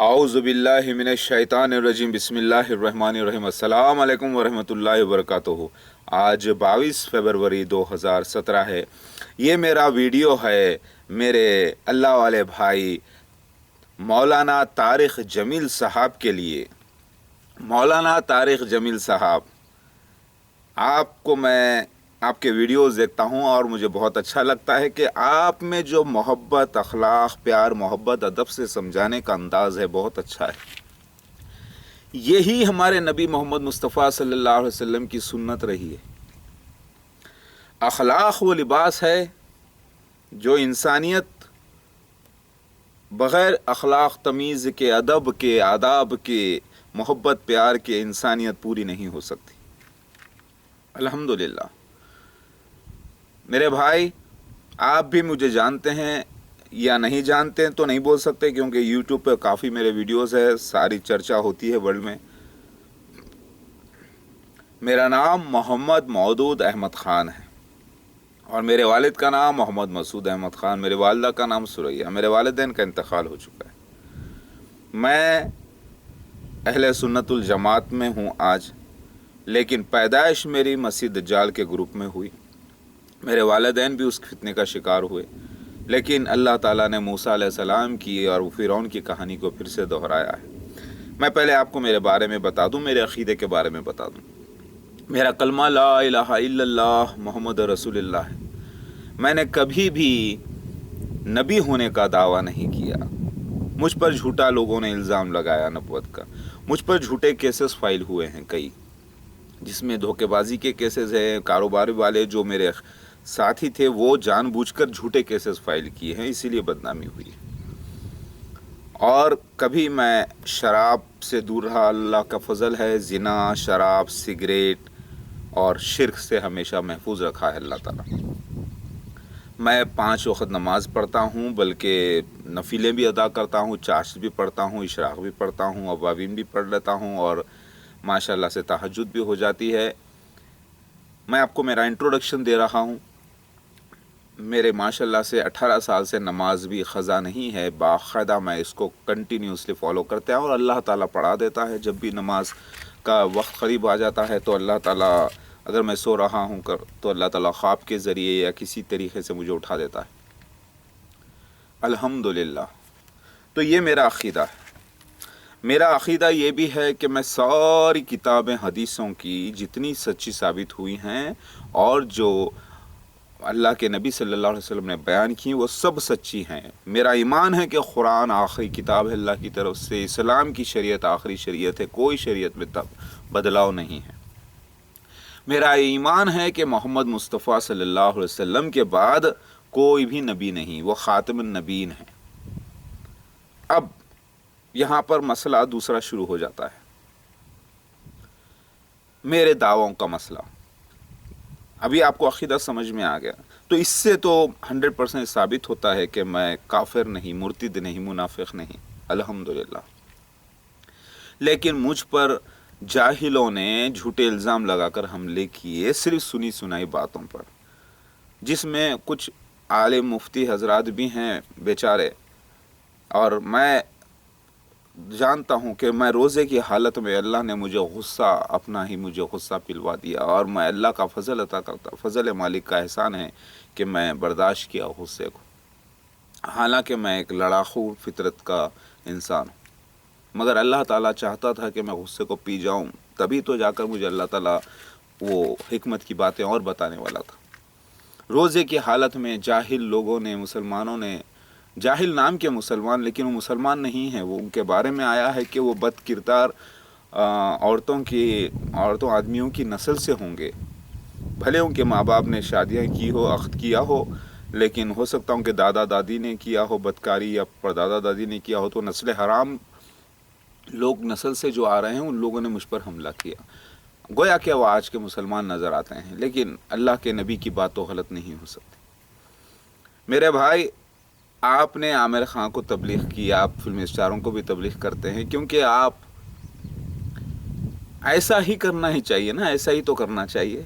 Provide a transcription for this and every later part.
اعوذ باللہ من الشیطان الرجیم بسم اللہ الرحمن الرحیم السلام علیکم ورحمۃ اللہ وبرکاتہ۔ آج 22 فروری 2017 ہے۔ یہ میرا ویڈیو ہے میرے اللہ والے بھائی مولانا طارق جمیل صاحب کے لیے۔ مولانا طارق جمیل صاحب، آپ کو میں آپ کے ویڈیوز دیکھتا ہوں اور مجھے بہت اچھا لگتا ہے کہ آپ میں جو محبت، اخلاق، پیار، محبت، ادب سے سمجھانے کا انداز ہے بہت اچھا ہے۔ یہی ہمارے نبی محمد مصطفیٰ صلی اللہ علیہ وسلم کی سنت رہی ہے۔ اخلاق وہ لباس ہے جو انسانیت بغیر اخلاق تمیز کے، ادب کے، آداب کے، محبت پیار کے انسانیت پوری نہیں ہو سکتی۔ الحمدللہ میرے بھائی، آپ بھی مجھے جانتے ہیں یا نہیں جانتے تو نہیں بول سکتے، کیونکہ یوٹیوب پہ کافی میرے ویڈیوز ہے، ساری چرچا ہوتی ہے ورلڈ میں۔ میرا نام محمد مودود احمد خان ہے اور میرے والد کا نام محمد مسعود احمد خان، میرے والدہ کا نام سریا۔ میرے والدین کا انتقال ہو چکا ہے۔ میں اہل سنت الجماعت میں ہوں آج، لیکن پیدائش میری مسیح دجال کے گروپ میں ہوئی۔ میرے والدین بھی اس فتنے کا شکار ہوئے، لیکن اللہ تعالیٰ نے موسیٰ علیہ السلام کی اور فرعون کی کہانی کو پھر سے دہرایا ہے۔ میں پہلے آپ کو میرے بارے میں بتا دوں، میرے عقیدے کے بارے میں بتا دوں۔ میرا کلمہ لا الہ الا اللہ محمد رسول اللہ ہے۔ میں نے کبھی بھی نبی ہونے کا دعویٰ نہیں کیا۔ مجھ پر جھوٹا لوگوں نے الزام لگایا نبوت کا۔ مجھ پر جھوٹے کیسز فائل ہوئے ہیں کئی، جس میں دھوکے بازی کے کیسز ہیں۔ کاروبار والے جو میرے ساتھی تھے وہ جان بوجھ کر جھوٹے کیسز فائل کیے ہیں، اسی لیے بدنامی ہوئی۔ اور کبھی میں شراب سے دور رہا، اللہ کا فضل ہے۔ زنا، شراب، سگریٹ اور شرک سے ہمیشہ محفوظ رکھا ہے اللہ تعالیٰ۔ میں 5 وقت نماز پڑھتا ہوں، بلکہ نفلیں بھی ادا کرتا ہوں، چاشت بھی پڑھتا ہوں، اشراق بھی پڑھتا ہوں، اوابین بھی پڑھ لیتا ہوں، اور ماشاءاللہ سے تہجد بھی ہو جاتی ہے۔ میں آپ کو میرا انٹروڈکشن دے رہا ہوں۔ میرے ماشاءاللہ سے 18 سال سے نماز بھی قضا نہیں ہے، باقاعدہ میں اس کو کنٹینیوسلی فالو کرتے ہیں، اور اللہ تعالیٰ پڑھا دیتا ہے۔ جب بھی نماز کا وقت قریب آ جاتا ہے تو اللہ تعالیٰ، اگر میں سو رہا ہوں تو اللہ تعالیٰ خواب کے ذریعے یا کسی طریقے سے مجھے اٹھا دیتا ہے۔ الحمدللہ۔ تو یہ میرا عقیدہ ہے۔ میرا عقیدہ یہ بھی ہے کہ میں ساری کتابیں حدیثوں کی جتنی سچی ثابت ہوئی ہیں اور جو اللہ کے نبی صلی اللہ علیہ وسلم نے بیان کی وہ سب سچی ہیں۔ میرا ایمان ہے کہ قرآن آخری کتاب ہے اللہ کی طرف سے، اسلام کی شریعت آخری شریعت ہے، کوئی شریعت میں بدلاؤ نہیں ہے۔ میرا ایمان ہے کہ محمد مصطفیٰ صلی اللہ علیہ وسلم کے بعد کوئی بھی نبی نہیں، وہ خاتم النبیین ہیں۔ اب یہاں پر مسئلہ دوسرا شروع ہو جاتا ہے، میرے دعووں کا مسئلہ۔ ابھی آپ کو عقیدہ سمجھ میں آ گیا، تو اس سے تو 100% ثابت ہوتا ہے کہ میں کافر نہیں، مرتد نہیں، منافق نہیں، الحمدللہ۔ لیکن مجھ پر جاہلوں نے جھوٹے الزام لگا کر حملے کیے، صرف سنی سنائی باتوں پر، جس میں کچھ عالم مفتی حضرات بھی ہیں بیچارے، اور میں جانتا ہوں کہ میں روزے کی حالت میں اللہ نے مجھے غصہ، اپنا ہی مجھے غصہ پلوا دیا، اور میں اللہ کا فضل عطا کرتا، فضل مالک کا احسان ہے کہ میں برداشت کیا غصے کو، حالانکہ میں ایک لڑاکو فطرت کا انسان ہوں، مگر اللہ تعالیٰ چاہتا تھا کہ میں غصے کو پی جاؤں، تبھی تو جا کر مجھے اللہ تعالیٰ وہ حکمت کی باتیں اور بتانے والا تھا۔ روزے کی حالت میں جاہل لوگوں نے، مسلمانوں نے، جاہل نام کے مسلمان لیکن وہ مسلمان نہیں ہیں، وہ ان کے بارے میں آیا ہے کہ وہ بد کردار عورتوں آدمیوں کی نسل سے ہوں گے، بھلے ان کے ماں باپ نے شادیاں کی ہو، عقد کیا ہو، لیکن ہو سکتا ہوں کہ دادا دادی نے کیا ہو بدکاری، یا پردادا دادی نے کیا ہو، تو نسل حرام لوگ نسل سے جو آ رہے ہیں ان لوگوں نے مجھ پر حملہ کیا، گویا کہ وہ آج کے مسلمان نظر آتے ہیں، لیکن اللہ کے نبی کی بات تو غلط نہیں ہو سکتی۔ میرے بھائی، آپ نے عامر خان کو تبلیغ کی، آپ فلم اسٹاروں کو بھی تبلیغ کرتے ہیں، کیونکہ آپ ایسا ہی کرنا ہی چاہیے نا، ایسا ہی تو کرنا چاہیے۔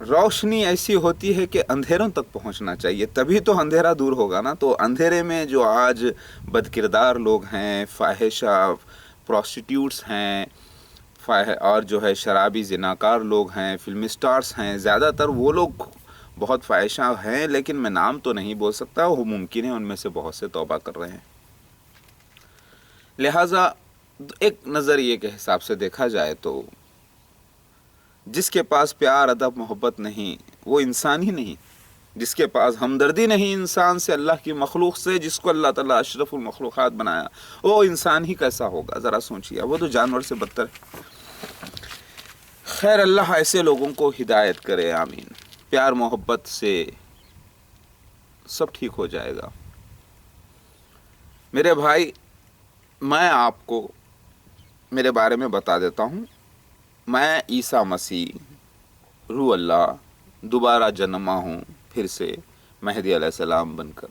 रोशनी ऐसी होती है कि अंधेरों तक पहुंचना चाहिए, तभी तो अंधेरा दूर होगा ना। तो अंधेरे में जो आज बदकिरदार लोग हैं, फाहिशा प्रोस्टिट्यूट्स हैं, और जो है शराबी जिनाकार लोग हैं, फिल्म स्टार्स हैं, ज़्यादातर वो लोग बहुत फाहिशा हैं, लेकिन मैं नाम तो नहीं बोल सकता, वो मुमकिन है उनमें से बहुत से तौबा कर रहे हैं। लिहाजा एक नज़रिए के हिसाब से देखा जाए तो जिसके पास प्यार, अदब, मोहब्बत नहीं, वो इंसान ही नहीं। जिसके पास हमदर्दी नहीं इंसान से, अल्लाह की मखलूक से, जिसको अल्लाह ताला अशरफुल मखलूक़ात बनाया, वो इंसान ही कैसा होगा ज़रा सोचिए, वो तो जानवर से बदतर है। खैर, अल्लाह ऐसे लोगों को हिदायत करे, आमीन। प्यार मोहब्बत से सब ठीक हो जाएगा। मेरे भाई, मैं आपको मेरे बारे में बता देता हूँ। मैं ईसा मसीह, रूह अल्लाह, दोबारा जन्मा हूँ फिर से मेहदी अलैहिस्सलाम बनकर।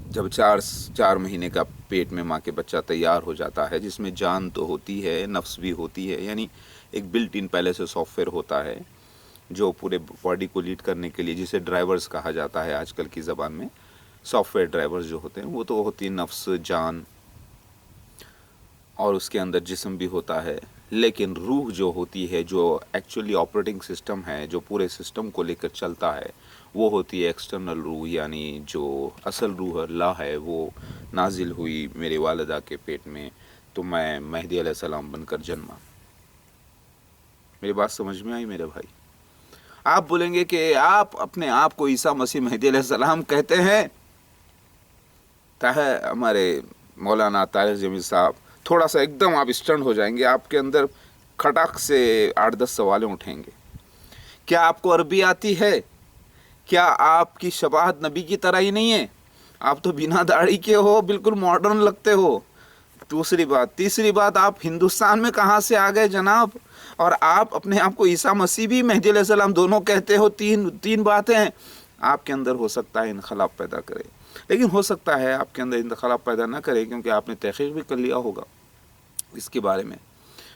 जब 4 महीने का पेट में माँ के बच्चा तैयार हो जाता है, जिसमें जान तो होती है, नफ्स भी होती है, यानी एक बिल्ट इन पहले से सॉफ्टवेयर होता है जो पूरे बॉडी को लीड करने के लिए, जिसे ड्राइवर्स कहा जाता है आजकल की ज़बान में, सॉफ्टवेयर ड्राइवर्स जो होते हैं, वो तो होती है नफ्स, जान, और उसके अंदर जिस्म भी होता है। लेकिन रूह जो होती है, जो एक्चुअली ऑपरेटिंग सिस्टम है, जो पूरे सिस्टम को लेकर चलता है, वो होती है एक्सटर्नल रूह, यानी जो असल रूह अल्लाह है, वो नाजिल हुई मेरे वालिदा के पेट में, तो मैं मेहदी अलैहिस्सलाम बनकर जन्मा। मेरी बात समझ में आई मेरे भाई? आप बोलेंगे कि आप अपने आप को ईसा मसीह मेहदी अलैहिस्सलाम कहते हैं, ताहे हमारे मौलाना तारिक जमील साहब, थोड़ा सा एकदम आप स्टन हो जाएंगे, आपके अंदर खटाक से 8-10 सवालें उठेंगे। क्या आपको अरबी आती है? क्या आपकी शबाहत नबी की तरह ही नहीं है? आप तो बिना दाढ़ी के हो, बिल्कुल मॉडर्न लगते हो। दूसरी बात, तीसरी बात, आप हिंदुस्तान में कहाँ से आ गए जनाब? और आप अपने आप को ईसा मसीह भी मेहदी अलैहिस्सलाम दोनों कहते हो। तीन बातें आपके अंदर हो सकता है इनखलाब पैदा करे, लेकिन हो सकता है आपके अंदर इनखलाब पैदा ना करे, क्योंकि आपने तहकीक भी कर लिया होगा इसके बारे में।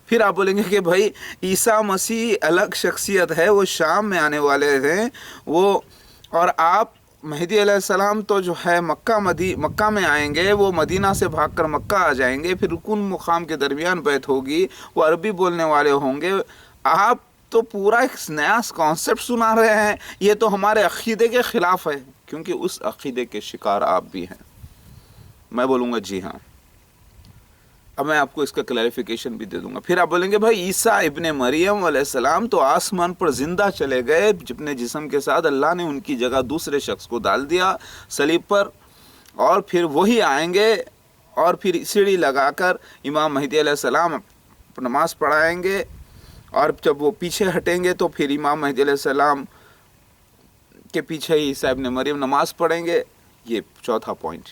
फिर आप बोलेंगे कि भाई ईसा मसीह अलग शख्सियत है, वो शाम में आने वाले हैं वो, और आप मेहदी अलैहिस्सलाम तो जो है मक्का में आएंगे, वो मदीना से भागकर मक्का आ जाएंगे, फिर रुकुन मुकाम के दरमियान बैत होगी, वो अरबी बोलने वाले होंगे। आप तो पूरा एक नया कॉन्सेप्ट सुना रहे हैं, ये तो हमारे अक़ीदे के ख़िलाफ़ है, क्योंकि उस अक़ीदे के शिकार आप भी हैं। मैं बोलूँगा जी हाँ। अब मैं आपको इसका क्लैरिफिकेशन भी दे दूंगा। फिर आप बोलेंगे भाई ईसा इब्ने मरियम अलैहिस्सलाम तो आसमान पर जिंदा चले गए, अपने जिस्म के साथ अल्लाह ने उनकी जगह दूसरे शख्स को डाल दिया सलीब पर, और फिर वही आएंगे और फिर सीढ़ी लगाकर इमाम मेहदी अलैहिस्सलाम नमाज पढ़ाएंगे, और जब वो पीछे हटेंगे तो फिर इमाम मेहदी अलैहिस्सलाम के पीछे ही ईसा इब्ने मरियम नमाज पढ़ेंगे। ये चौथा पॉइंट।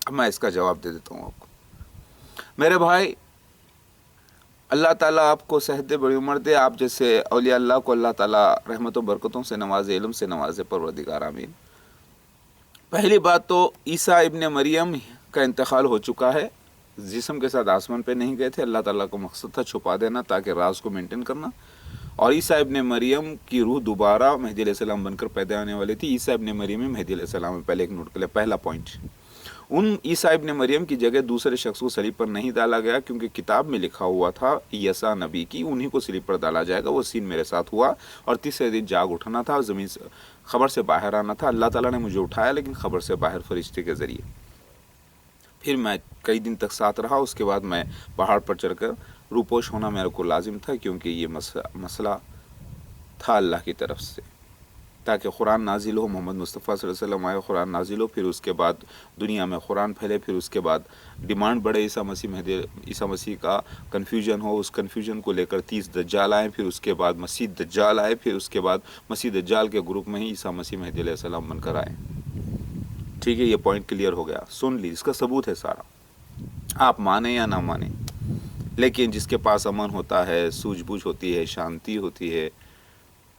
अब मैं इसका जवाब दे देता हूँ आपको। मेरे भाई, अल्लाह ताला आपको सेहत बड़ी उम्र दे, आप जैसे औलिया अल्लाह को अल्लाह ताला रहमतों बरकतों से नवाज़े, इल्म से नवाज़े, परवरदिगार आमीन। पहली बात तो ईसा इब्ने मरियम का इंतकाल हो चुका है, जिस्म के साथ आसमान पे नहीं गए थे, अल्लाह ताला को मकसद था छुपा देना ताकि राज को मेंटेन करना। और ईसा इब्ने मरियम की रूह दोबारा मेहदी अलैहिस्सलाम बनकर पैदा होने वाली थी। ईसा इब्ने मरियम में मेहदी अलैहिस्सलाम में, पहले एक नोट कर ले, पहला पॉइंट। उन ईसा इब्ने मरियम की जगह दूसरे शख्स को सलीब पर नहीं डाला गया, क्योंकि किताब में लिखा हुआ था यसा नबी की, उन्हीं को सलीब पर डाला जाएगा। वो सीन मेरे साथ हुआ, और तीसरे दिन जाग उठना था, ज़मीन से खबर से बाहर आना था। अल्लाह ताला ने मुझे उठाया, लेकिन खबर से बाहर फरिश्ते के ज़रिए। फिर मैं कई दिन तक साथ रहा। उसके बाद मैं पहाड़ पर चढ़कर रूपोश होना मेरे को लाजिम था, क्योंकि ये मसला था अल्लाह की तरफ से, ताकि कुरान नाजिल हो, मोहम्मद मुस्तफ़ा सल्लल्लाहु अलैहि वसल्लम आए, कुरान नाजिल हो, फिर उसके बाद दुनिया में कुरान फैले, फिर उसके बाद डिमांड बढ़े ईसा मसीह का कन्फ्यूजन हो, उस कन्फ्यूजन को लेकर 30 दज्जाल आए, फिर उसके बाद मसीह दज्जाल आए, फिर उसके बाद मसीह दज्जाल के ग्रुप में ही ईसा मसीह मेहदी अलैहिस्सलाम बनकर आए। ठीक है, ये पॉइंट क्लियर हो गया। सुन ली, इसका सबूत है सारा, आप माने या ना माने, लेकिन जिसके पास अमन होता है, सूझबूझ होती है, शांति होती है,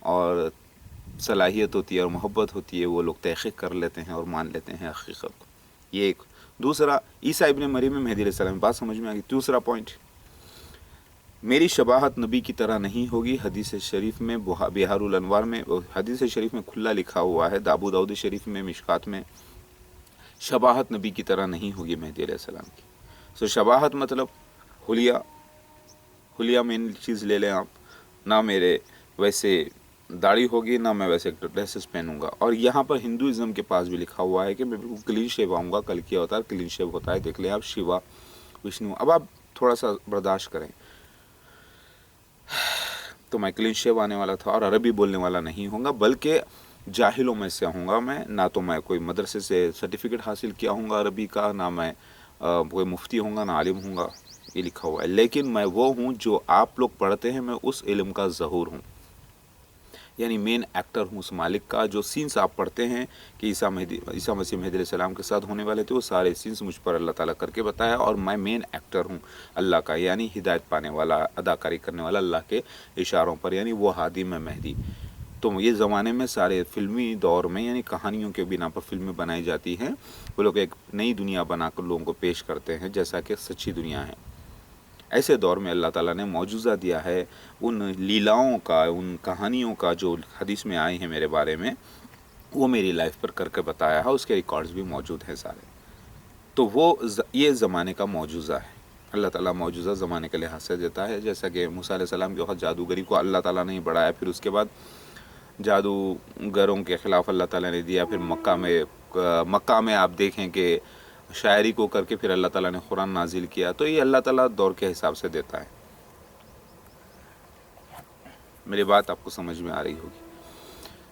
और सलाहियत होती है, और मोहब्बत होती है, वो लोग तहक़ीक़ कर लेते हैं और मान लेते हैं हक़ीक़त को। ये एक। दूसरा, ईसा इब्ने मरियम में मेहदी अलैहिस्सलाम, बात समझ में आ गई। दूसरा पॉइंट, میری شباہت نبی کی طرح نہیں ہوگی. حدیث شریف میں بہار الانوار میں حدیث شریف میں کھلا لکھا ہوا ہے, ابو داؤد شریف میں, مشکات میں, شباہت نبی کی طرح نہیں ہوگی مہدی علیہ السلام کی. سو شباہت مطلب حلیہ مین چیز لے لیں آپ. نہ میرے ویسے داڑھی ہوگی, نہ میں ویسے ڈریسز پہنوں گا. اور یہاں پر ہندوازم کے پاس بھی لکھا ہوا ہے کہ میں بالکل کلین شیو آؤں گا. کل کیا ہوتا ہے کلین شیو ہوتا ہے, دیکھ لیں آپ, شیوا, وشنو. اب آپ تھوڑا سا برداشت کریں. تو میں کلین شیو آنے والا تھا, اور عربی بولنے والا نہیں ہوں گا, بلکہ جاہلوں میں سے ہوں گا میں. نہ تو میں کوئی مدرسے سے سرٹیفکیٹ حاصل کیا ہوں گا عربی کا, نہ میں کوئی مفتی ہوں گا, نہ عالم ہوں گا, یہ لکھا ہوا ہے. لیکن میں وہ ہوں جو آپ لوگ پڑھتے ہیں, میں اس علم کا ظہور ہوں, یعنی مین ایکٹر ہوں اس مالک کا. جو سینس آپ پڑھتے ہیں کہ عیسیٰ مسیح مہدی علیہ السلام کے ساتھ ہونے والے تھے, وہ سارے سینس مجھ پر اللہ تعالیٰ کر کے بتایا, اور میں مین ایکٹر ہوں اللہ کا, یعنی ہدایت پانے والا, اداکاری کرنے والا اللہ کے اشاروں پر, یعنی وہ ہادی میں مہدی. تو یہ زمانے میں سارے فلمی دور میں, یعنی کہانیوں کے بنا پر فلمیں بنائی جاتی ہیں, وہ لوگ ایک نئی دنیا بنا کر لوگوں کو پیش کرتے ہیں جیسا کہ سچی دنیا ہے. ایسے دور میں اللہ تعالیٰ نے معجزہ دیا ہے ان لیلاؤں کا, ان کہانیوں کا جو حدیث میں آئی ہیں میرے بارے میں, وہ میری لائف پر کر کے بتایا ہے. اس کے ریکارڈز بھی موجود ہیں سارے. تو وہ یہ زمانے کا معجزہ ہے. اللہ تعالیٰ معجزہ زمانے کے لحاظ سے دیتا ہے. جیسا کہ موسیٰ علیہ السلام کے وقت جادوگری کو اللہ تعالیٰ نے ہی بڑھایا, پھر اس کے بعد جادوگروں کے خلاف اللہ تعالیٰ نے دیا. پھر مکہ میں آپ دیکھیں کہ شاعری کو کر کے پھر اللہ تعالیٰ نے قرآن نازل کیا. تو یہ اللہ تعالیٰ دور کے حساب سے دیتا ہے. میری بات آپ کو سمجھ میں آ رہی ہوگی.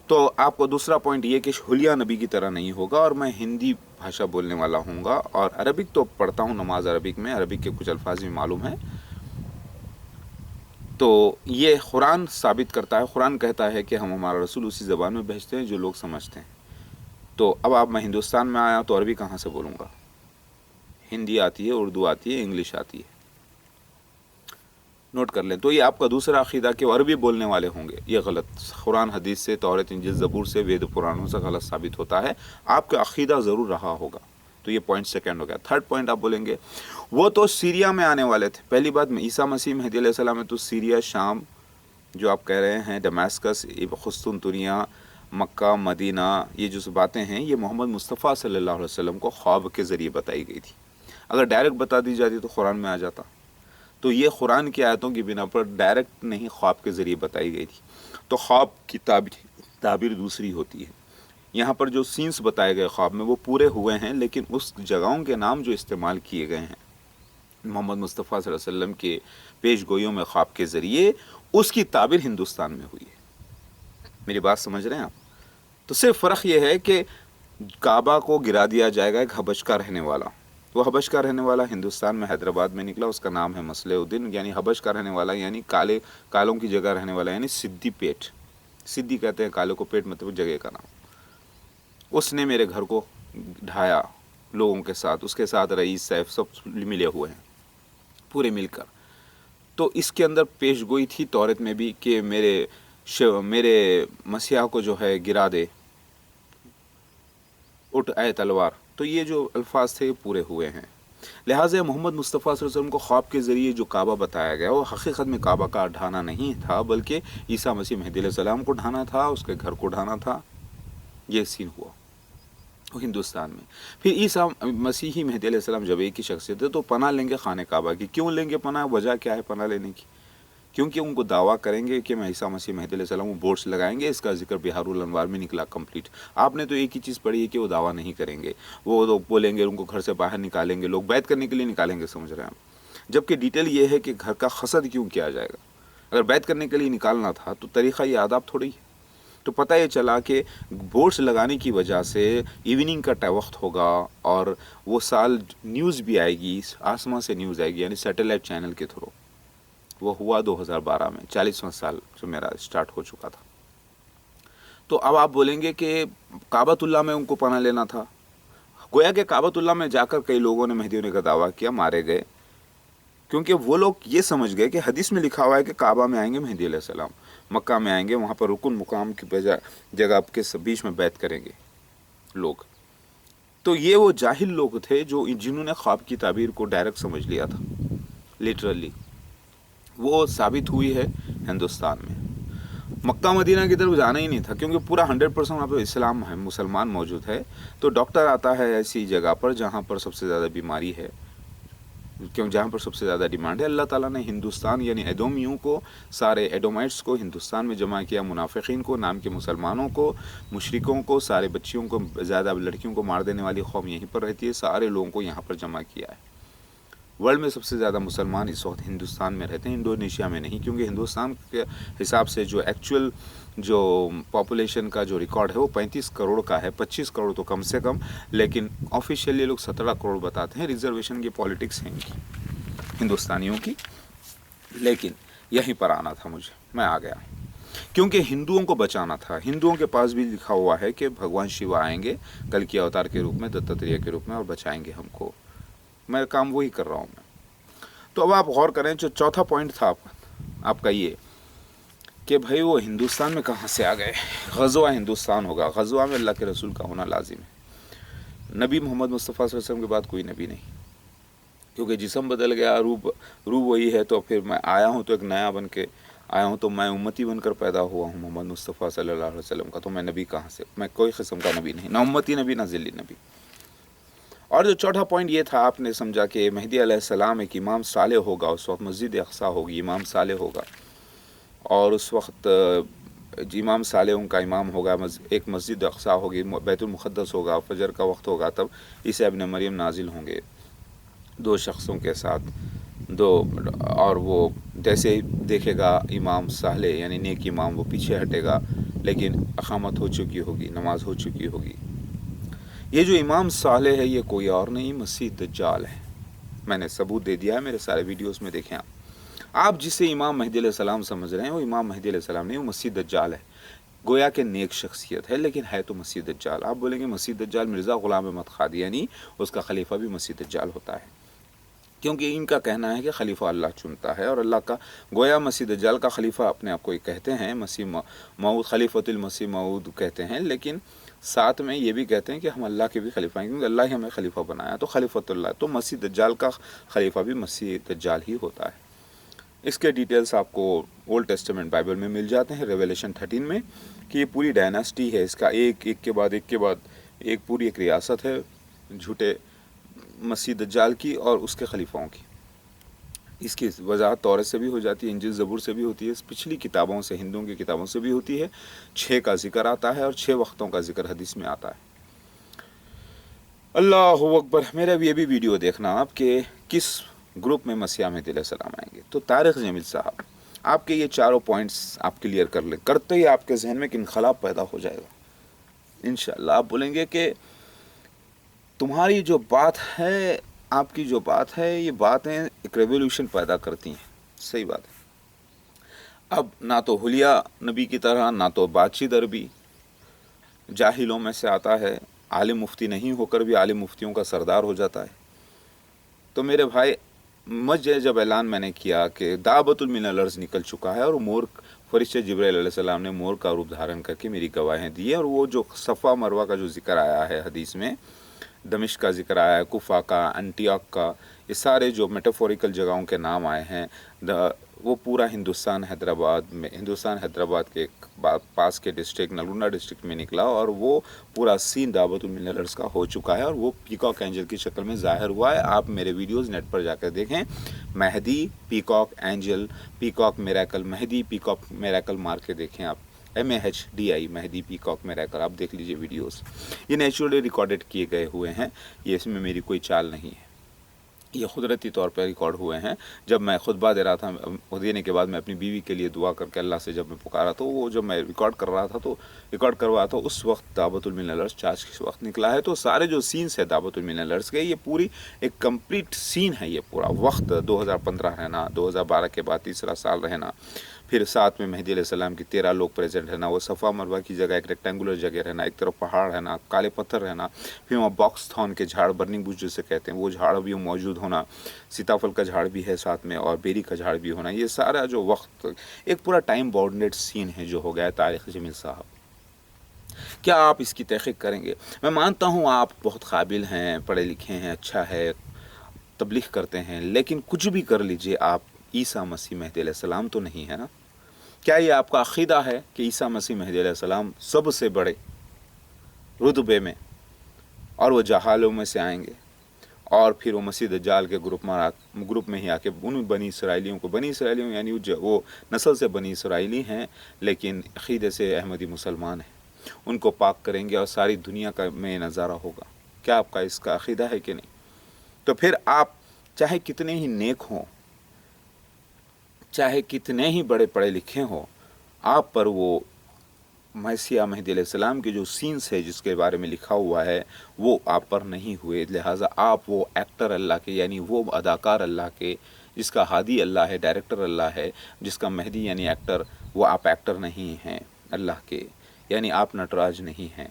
تو آپ کو دوسرا پوائنٹ یہ کہ حلیہ نبی کی طرح نہیں ہوگا, اور میں ہندی بھاشا بولنے والا ہوں گا, اور عربک تو پڑھتا ہوں, نماز عربک میں, عربک کے کچھ الفاظ بھی معلوم ہیں. تو یہ قرآن ثابت کرتا ہے, قرآن کہتا ہے کہ ہم ہمارا رسول اسی زبان میں بھیجتے ہیں جو لوگ سمجھتے ہیں. تو اب میں ہندوستان میں آیا تو عربی کہاں سے بولوں گا؟ ہندی آتی ہے, اردو آتی ہے, انگلش آتی ہے. نوٹ کر لیں. تو یہ آپ کا دوسرا عقیدہ کہ وہ عربی بولنے والے ہوں گے, یہ غلط. قرآن حدیث سے, تورات انجیل زبور سے, وید پرانوں سے غلط ثابت ہوتا ہے. آپ کا عقیدہ ضرور رہا ہوگا. تو یہ پوائنٹ سیکنڈ ہو گیا. تھرڈ پوائنٹ آپ بولیں گے وہ تو سیریا میں آنے والے تھے. پہلی بات میں عیسیٰ مسیح مہدی علیہ السلام ہے تو سیریا, شام جو آپ کہہ رہے ہیں, ڈماسکس, قسطنطنیہ, مکہ, مدینہ, یہ جو باتیں ہیں یہ محمد مصطفیٰ صلی اللہ علیہ وسلم کو خواب کے ذریعے بتائی گئی تھی. اگر ڈائریکٹ بتا دی جاتی تو قرآن میں آ جاتا. تو یہ قرآن کی آیتوں کی بنا پر ڈائریکٹ نہیں, خواب کے ذریعے بتائی گئی تھی. تو خواب کی تعبیر دوسری ہوتی ہے. یہاں پر جو سینس بتائے گئے خواب میں وہ پورے ہوئے ہیں, لیکن اس جگہوں کے نام جو استعمال کیے گئے ہیں محمد مصطفیٰ صلی اللہ علیہ وسلم کے پیش گوئیوں میں خواب کے ذریعے, اس کی تعبیر ہندوستان میں ہوئی ہے. میری بات سمجھ رہے ہیں آپ؟ تو صرف فرق یہ ہے کہ کعبہ کو گرا دیا جائے گا ایک حبش کا رہنے والا. وہ حبش کا رہنے والا ہندوستان میں حیدرآباد میں نکلا, اس کا نام ہے مصلح الدین. یعنی حبش کا رہنے والا, یعنی کالوں کی جگہ رہنے والا, یعنی سدی پیٹ. سدی کہتے ہیں کالوں کو, پیٹ مطلب جگہ کا نام. اس نے میرے گھر کو ڈھایا لوگوں کے ساتھ, اس کے ساتھ رئیس صاحب سب ملے ہوئے ہیں پورے مل کر. تو اس کے اندر پیش گوئی تھی تورات میں بھی کہ میرے مسیح کو جو ہے گرا دے, اٹھ اے تلوار. تو یہ جو الفاظ تھے پورے ہوئے ہیں. لہٰذا محمد مصطفیٰ صلی اللہ علیہ وسلم کو خواب کے ذریعے جو کعبہ بتایا گیا وہ حقیقت میں کعبہ کا ڈھانا نہیں تھا, بلکہ عیسیٰ مسیح مہدی علیہ السلام کو ڈھانا تھا, اس کے گھر کو ڈھانا تھا. یہ سین ہوا ہندوستان میں. پھر عیسیٰ مسیحی مہدی علیہ السلام جب ایک ہی شخصیت ہے تو پناہ لیں گے خانہ کعبہ کی. کیوں لیں گے پناہ؟ وجہ کیا ہے پناہ لینے کی؟ کیونکہ ان کو دعویٰ کریں گے کہ میں عیسیٰ مسیح مہدی علیہ السلام کو بورڈز لگائیں گے. اس کا ذکر بہار الانوار میں نکلا کمپلیٹ. آپ نے تو ایک ہی چیز پڑھی ہے کہ وہ دعویٰ نہیں کریں گے, وہ لوگ بولیں گے ان کو گھر سے باہر نکالیں گے, لوگ بیعت کرنے کے لیے نکالیں گے, سمجھ رہے ہیں آپ؟ جبکہ ڈیٹیل یہ ہے کہ گھر کا حسد کیوں کیا جائے گا. اگر بیعت کرنے کے لیے نکالنا تھا تو طریقہ یہ آداب تھوڑی ہے. تو پتہ یہ چلا کہ بورڈز لگانے کی وجہ سے ایوننگ کا وقت ہوگا, اور وہ سال نیوز بھی آئے گی, آسمان سے نیوز آئے گی, یعنی سیٹلائٹ چینل کے تھرو. وہ ہوا 2012 میں, 40واں سال جو میرا اسٹارٹ ہو چکا تھا. تو اب آپ بولیں گے کہ کعبۃ اللہ میں ان کو پناہ لینا تھا. گویا کہ کعبۃ اللہ میں جا کر کئی لوگوں نے مہدی ہونے کا دعویٰ کیا, مارے گئے, کیونکہ وہ لوگ یہ سمجھ گئے کہ حدیث میں لکھا ہوا ہے کہ کعبہ میں آئیں گے مہدی علیہ السلام, مکہ میں آئیں گے, وہاں پر رکن مقام کی جگہ کے بیچ میں بیعت کریں گے لوگ. تو یہ وہ جاہل لوگ تھے جو جنہوں نے خواب کی تعبیر کو ڈائریکٹ سمجھ لیا تھا, لٹرلی. वो साबित हुई है हिंदुस्तान में। मक्का मदीना की तरफ जाना ही नहीं था, क्योंकि पूरा 100% वहाँ पर इस्लाम है, मुसलमान मौजूद है। तो डॉक्टर आता है ऐसी जगह पर जहाँ पर सबसे ज़्यादा बीमारी है, क्यों जहाँ पर सबसे ज़्यादा डिमांड है। अल्लाह ताला ने हिंदुस्तान यानी एडोमियों को, सारे एडोमाइट्स को हिंदुस्तान में जमा किया, मुनाफिकीन को, नाम के मुसलमानों को, मुशरिकों को, सारे बच्चियों को, ज़्यादा लड़कियों को मार देने वाली कौम यहीं पर रहती है, सारे लोगों को यहाँ पर जमा किया है। वर्ल्ड में सबसे ज़्यादा मुसलमान इस वक्त हिंदुस्तान में रहते हैं, इंडोनेशिया में नहीं, क्योंकि हिंदुस्तान के हिसाब से जो एक्चुअल जो पॉपुलेशन का जो रिकॉर्ड है वो 35 करोड़ का है, 25 करोड़ तो कम से कम, लेकिन ऑफिशियली लोग 17 करोड़ बताते हैं। रिजर्वेशन की पॉलिटिक्स है इनकी, हिंदुस्तानियों की। लेकिन यहीं पर आना था मुझे, मैं आ गया, क्योंकि हिंदुओं को बचाना था। हिंदुओं के पास भी लिखा हुआ है कि भगवान शिव आएंगे कल की अवतार के रूप में, दत्तात्रेय के रूप में, और बचाएंगे हमको। मैं काम वही कर रहा हूँ मैं। तो अब आप गौर करें, जो चौथा पॉइंट था आपका ये कि भाई वो हिंदुस्तान में कहाँ से आ गए। ग़ज़वा हिंदुस्तान होगा, ग़ज़वा में अल्लाह के रसूल का होना लाजिम है। नबी मोहम्मद मुस्तफ़ा सल्लल्लाहु अलैहि वसल्लम के बाद कोई नबी नहीं, क्योंकि जिस्म बदल गया, रूप वही है। तो फिर मैं आया हूँ तो एक नया बन के आया हूँ, तो मैं उम्मती बनकर पैदा हुआ हूँ मोहम्मद मुस्तफ़ा सल्लल्लाहु अलैहि वसल्लम का। तो मैं नबी कहाँ से, मैं कोई किस्म का नबी नहीं, ना उम्मती नबी ना ज़िल्ली नबी। और जो चौथा पॉइंट ये था, आपने समझा कि मेहदी अलैहिस्सलाम एक इमाम सालेह होगा, उस वक्त मस्जिद अक़सा होगी, इमाम सालेह होगा, और उस वक्त इमाम सालेह उनका इमाम होगा, एक मस्जिद अक़सा होगी, बैतुल मुक़द्दस होगा, फजर का वक्त होगा, तब ईसा इब्न मरियम नाजिल होंगे 2 शख्सों के साथ, 2, और वो जैसे ही देखेगा इमाम सालेह यानी नेक इमाम, वो पीछे हटेगा, लेकिन अक़ामत हो चुकी होगी, नमाज हो चुकी होगी। ये जो इमाम सालेह है ये कोई और नहीं, मसीह दज्जाल है। मैंने सबूत दे दिया है, मेरे सारे वीडियोस में देखें आप जिसे इमाम मेहदी अलैहिस्सलाम समझ रहे हैं वो इमाम मेहदी अलैहिस्सलाम नहीं, वो मसीह दज्जाल है। गोया के नेक शख्सियत है, लेकिन है तो मसीह दज्जाल। आप बोलेंगे मसीह दज्जाल मिर्ज़ा ग़ुलाम अहमद क़ादियानी, उसका खलीफा भी मसीह दज्जाल होता है, क्योंकि इनका कहना है कि खलीफा अल्लाह चुनता है, और अल्लाह का गोया मसीह दज्जाल का खलीफा अपने आप को ही कहते हैं, मसीह मऊद, खलीफतुल मसीह मऊद कहते हैं, लेकिन साथ में ये भी कहते हैं कि हम अल्लाह के भी खलीफा हैं, क्योंकि अल्लाह ही हमें खलीफा बनाया, तो खलीफतुल्लाह। तो मसीह दज्जाल का खलीफा भी मसीह दज्जाल ही होता है। इसके डिटेल्स आपको ओल्ड टेस्टामेंट बाइबल में मिल जाते हैं, रेवलेशन 13 में, कि ये पूरी डायनास्टी है, इसका एक के बाद एक पूरी एक रियासत है झूठे मसीह दज्जाल की और उसके खलीफाओं की। इसकी वजाहत तौरात से भी हो जाती है, इंजील ज़बूर से भी होती है, पिछली किताबों से, हिंदुओं की किताबों से भी होती है। 6 का जिक्र आता है और 6 वक्तों का जिक्र हदीस में आता है। अल्लाहु अकबर। मेरा ये भी वीडियो देखना आप कि किस ग्रुप में मसीह मेहदी अलैहिस्सलाम आएंगे। तो तारिक जमील साहब, आपके ये चारों पॉइंट्स आप क्लियर कर लें, करते ही आपके जहन में एक इनकलाब पैदा हो जाएगा इंशाअल्लाह। आप बोलेंगे कि तुम्हारी जो बात है, आपकी जो बात है, ये बातें एक रेवोल्यूशन पैदा करती हैं। सही बात है। अब ना तो हुलिया नबी की तरह, ना तो बातचीत अरबी, जाहिलों में से आता है, आलिम मुफ्ती नहीं होकर भी आलिम मुफ्तियों का सरदार हो जाता है। तो मेरे भाई, मुझे जब ऐलान मैंने किया कि दावतुल मिनल अर्ज़ निकल चुका है, और मोर फरिश्ते जिब्राइल अलैहिस्सलाम ने मोर का रूप धारण करके मेरी गवाहें दी है, और वो जो सफ़ा मरवा का जो जिक्र आया है हदीस में, दमिश्क का जिक्र आया है, कुफा का, अंटियाक का, ये सारे जो मेटाफोरिकल जगहों के नाम आए हैं, वो पूरा हिंदुस्तान हैदराबाद के पास के डिस्ट्रिक्ट नलगुंडा डिस्ट्रिक्ट में निकला, और वो पूरा सीन दावतुल मिनल अर्ज़ का हो चुका है, और वो पीकॉक एंजल की शक्ल में ज़ाहिर हुआ है। आप मेरे वीडियोस नेट पर जाकर देखें, mehndi peacock angel, peacock miracle, mehndi peacock miracle मार के देखें आप, MEHDI, मेहदी पीकॉक मिरेकल, आप देख लीजिए वीडियोस। ये नेचुरली रिकॉर्डेड किए गए हुए हैं, ये इसमें मेरी कोई चाल नहीं है, ये कुदरती तौर पर रिकॉर्ड हुए हैं। जब मैं खुतबा दे रहा था, देने के बाद मैं अपनी बीवी के लिए दुआ करके अल्लाह से जब मैं पुकारा, तो वो जब मैं रिकॉर्ड कर रहा था, तो रिकॉर्ड करवा था, उस वक्त दावतुल मिनल अर्ज़ चार्ज किस वक्त निकला है। तो सारे जो सीन्स है दावतुल मिनल अर्ज़ के, ये पूरी एक कंप्लीट सीन है। ये पूरा वक्त 2015 रहना, 2012 के बाद तीसरा साल रहना, फिर साथ में मेहदी अलैहिस्सलाम की 13 लोग प्रेजेंट रहना, वो सफ़ा मरवा की जगह एक रेक्टेंगुलर जगह रहना, एक तरफ पहाड़ रहना, काले पत्थर रहना, फिर वहाँ बॉक्स थॉर्न के झाड़, बर्निंग बुश जिसे कहते हैं, वो झाड़ भी मौजूद होना, सीताफल का झाड़ भी है साथ में, और बेरी का झाड़ भी होना। ये सारा जो वक्त एक पूरा टाइम बाउंडेड सीन है जो हो गया है। तारिक जमील साहब, क्या आप इसकी तहक़ीक़ करेंगे? मैं मानता हूँ आप बहुत काबिल हैं, पढ़े लिखे हैं, अच्छा है, तबलीग करते हैं, लेकिन कुछ भी कर लीजिए आप, عیسیٰ مسیح مہدی علیہ السلام تو نہیں ہے نا؟ کیا یہ آپ کا عقیدہ ہے کہ عیسیٰ مسیح مہدی علیہ السلام سب سے بڑے رتبے میں اور وہ جہالوں میں سے آئیں گے اور پھر وہ مسیح دجال کے گروپ میں ہی آ کے ان بنی اسرائیلیوں یعنی وہ نسل سے بنی اسرائیلی ہیں لیکن عقیدے سے احمدی مسلمان ہیں، ان کو پاک کریں گے اور ساری دنیا کا میں نظارہ ہوگا؟ کیا آپ کا اس کا عقیدہ ہے کہ نہیں؟ تو پھر آپ چاہے کتنے ہی نیک ہوں، چاہے کتنے ہی بڑے پڑھے لکھے ہوں، آپ پر وہ مسیح مہدی علیہ السلام کے جو سینس ہے جس کے بارے میں لکھا ہوا ہے وہ آپ پر نہیں ہوئے، لہٰذا آپ وہ ایکٹر اللہ کے یعنی وہ اداکار اللہ کے جس کا ہادی اللہ ہے، ڈائریکٹر اللہ ہے، جس کا مہدی یعنی ایکٹر، وہ آپ ایکٹر نہیں ہیں اللہ کے، یعنی آپ نٹراج نہیں ہیں۔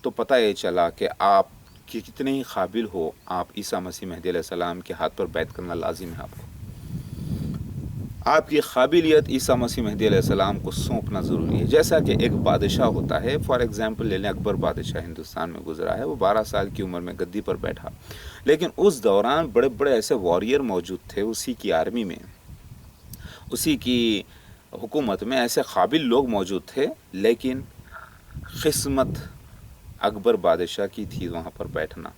تو پتہ یہ چلا کہ آپ کتنے ہی قابل ہو، آپ عیسیٰ مسیح مہدی علیہ السلام کے ہاتھ پر بیعت کرنا لازم ہے آپ کو۔ آپ کی قابلیت عیسیٰ مسیح مہدی علیہ السلام کو سونپنا ضروری ہے۔ جیسا کہ ایک بادشاہ ہوتا ہے، فار ایگزامپل لے لیں، اکبر بادشاہ ہندوستان میں گزرا ہے، وہ 12 سال کی عمر میں گدی پر بیٹھا، لیکن اس دوران بڑے بڑے ایسے واریر موجود تھے اسی کی آرمی میں، اسی کی حکومت میں ایسے قابل لوگ موجود تھے، لیکن قسمت اکبر بادشاہ کی تھی وہاں پر بیٹھنا،